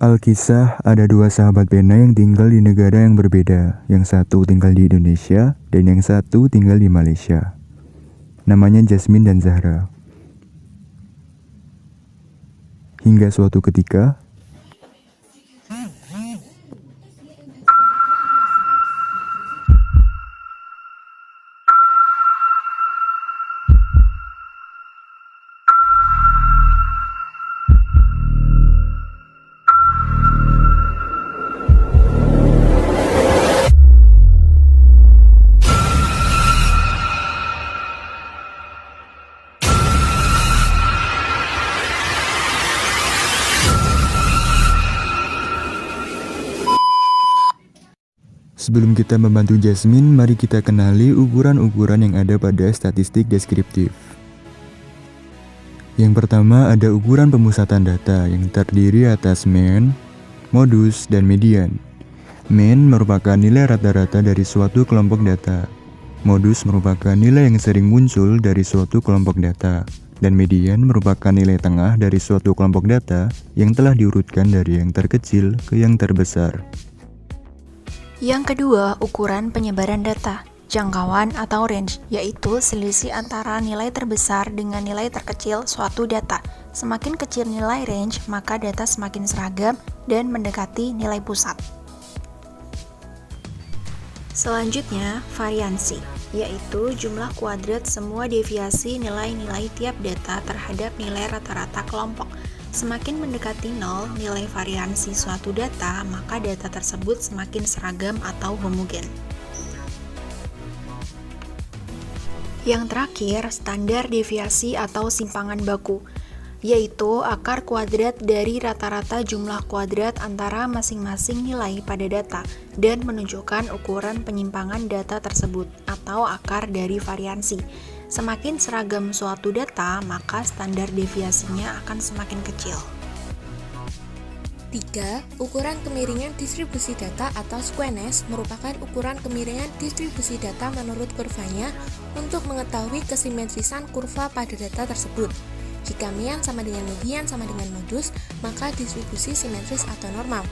Alkisah, ada dua sahabat pena yang tinggal di negara yang berbeda. Yang satu tinggal di Indonesia, dan yang satu tinggal di Malaysia. Namanya Jasmine dan Zahra. Hingga suatu ketika, sebelum kita membantu Jasmine, mari kita kenali ukuran-ukuran yang ada pada statistik deskriptif. Yang pertama ada ukuran pemusatan data yang terdiri atas mean, modus, dan median. Mean merupakan nilai rata-rata dari suatu kelompok data. Modus merupakan nilai yang sering muncul dari suatu kelompok data. Dan median merupakan nilai tengah dari suatu kelompok data yang telah diurutkan dari yang terkecil ke yang terbesar. Yang kedua, ukuran penyebaran data, jangkauan atau range, yaitu selisih antara nilai terbesar dengan nilai terkecil suatu data. Semakin kecil nilai range, maka data semakin seragam dan mendekati nilai pusat. Selanjutnya, variansi, yaitu jumlah kuadrat semua deviasi nilai-nilai tiap data terhadap nilai rata-rata kelompok. Semakin mendekati nol nilai variansi suatu data, maka data tersebut semakin seragam atau homogen. Yang terakhir, standar deviasi atau simpangan baku, yaitu akar kuadrat dari rata-rata jumlah kuadrat antara masing-masing nilai pada data dan menunjukkan ukuran penyimpangan data tersebut atau akar dari variansi. Semakin seragam suatu data, maka standar deviasinya akan semakin kecil. 3. Ukuran kemiringan distribusi data atau skewness merupakan ukuran kemiringan distribusi data menurut kurvanya untuk mengetahui kesimetrisan kurva pada data tersebut. Jika mean sama dengan median sama dengan modus, maka distribusi simetris atau normal.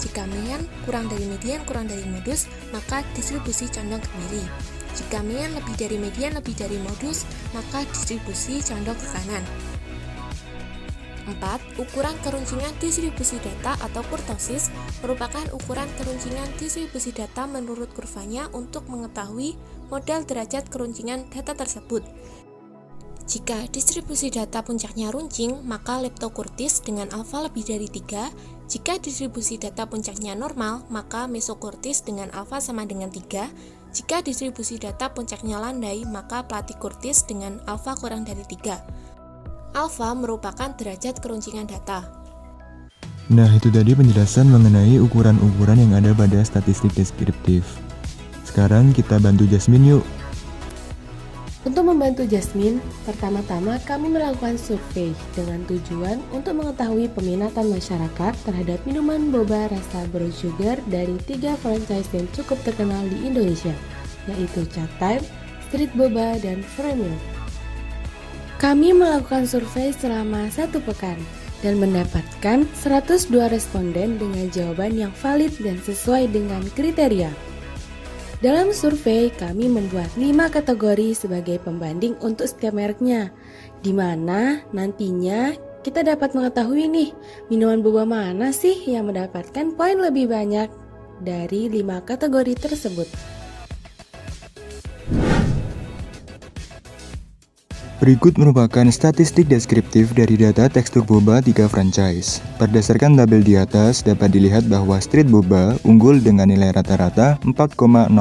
Jika mean kurang dari median kurang dari modus, maka distribusi condong ke kiri. Jika mean lebih dari median lebih dari modus, maka distribusi condong ke kanan. 4. Ukuran keruncingan distribusi data atau kurtosis merupakan ukuran keruncingan distribusi data menurut kurvanya untuk mengetahui model derajat keruncingan data tersebut. Jika distribusi data puncaknya runcing, maka leptokurtis dengan alfa lebih dari 3. Jika distribusi data puncaknya normal, maka mesokurtis dengan alfa sama dengan 3. Jika distribusi data puncaknya landai, maka platikurtis dengan alfa kurang dari 3. Alfa merupakan derajat keruncingan data. Nah, itu tadi penjelasan mengenai ukuran-ukuran yang ada pada statistik deskriptif. Sekarang kita bantu Jasmine yuk. Untuk membantu Jasmine, pertama-tama kami melakukan survei dengan tujuan untuk mengetahui peminatan masyarakat terhadap minuman boba rasa brown sugar dari 3 franchise yang cukup terkenal di Indonesia, yaitu Chat Time, Street Boba, dan Fremil. Kami melakukan survei selama 1 pekan dan mendapatkan 102 responden dengan jawaban yang valid dan sesuai dengan kriteria. Dalam survei, kami membuat 5 kategori sebagai pembanding untuk setiap mereknya, di mana nantinya kita dapat mengetahui nih, minuman boba mana sih yang mendapatkan poin lebih banyak dari 5 kategori tersebut. Berikut merupakan statistik deskriptif dari data tekstur boba 3 franchise. Berdasarkan tabel di atas, dapat dilihat bahwa Street Boba unggul dengan nilai rata-rata 4,04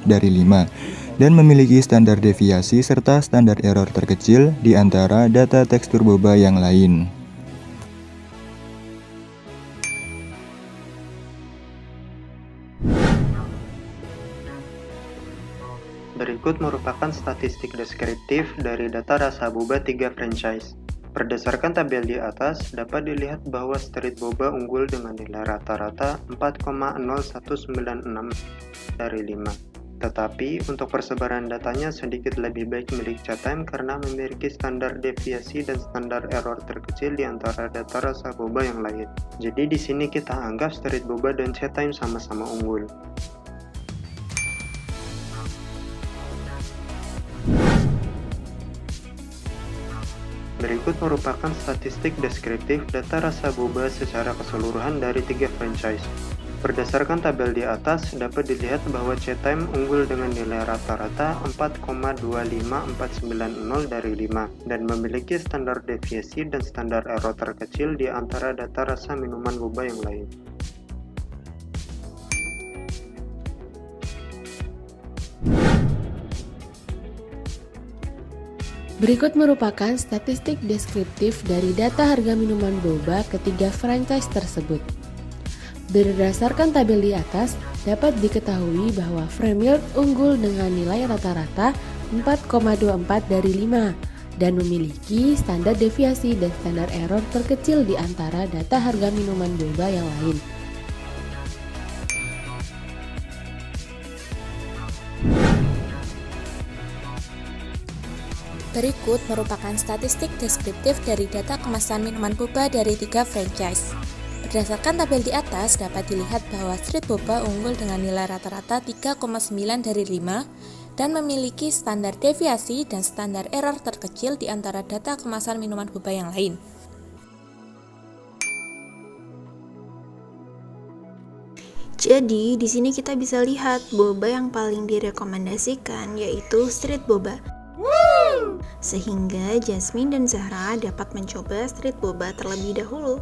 dari 5 dan memiliki standar deviasi serta standar error terkecil di antara data tekstur boba yang lain. Berikut merupakan statistik deskriptif dari data rasa boba 3 franchise. Berdasarkan tabel di atas, dapat dilihat bahwa Street Boba unggul dengan nilai rata-rata 4,0196 dari 5. Tetapi, untuk persebaran datanya sedikit lebih baik milik Chatham karena memiliki standar deviasi dan standar error terkecil di antara data rasa boba yang lain. Jadi di sini kita anggap Street Boba dan Chatham sama-sama unggul. Berikut merupakan statistik deskriptif data rasa boba secara keseluruhan dari 3 franchise. Berdasarkan tabel di atas, dapat dilihat bahwa Chatham unggul dengan nilai rata-rata 4,25490 dari 5 dan memiliki standar deviasi dan standar error terkecil di antara data rasa minuman boba yang lain. Berikut merupakan statistik deskriptif dari data harga minuman boba ketiga franchise tersebut. Berdasarkan tabel di atas, dapat diketahui bahwa Fremilk unggul dengan nilai rata-rata 4,24 dari 5 dan memiliki standar deviasi dan standar error terkecil di antara data harga minuman boba yang lain. Berikut merupakan statistik deskriptif dari data kemasan minuman boba dari 3 franchise. Berdasarkan tabel di atas, dapat dilihat bahwa Street Boba unggul dengan nilai rata-rata 3,9 dari 5 dan memiliki standar deviasi dan standar error terkecil di antara data kemasan minuman boba yang lain. Jadi, di sini kita bisa lihat boba yang paling direkomendasikan yaitu Street Boba. Sehingga Jasmine dan Zahra dapat mencoba Street Boba terlebih dahulu.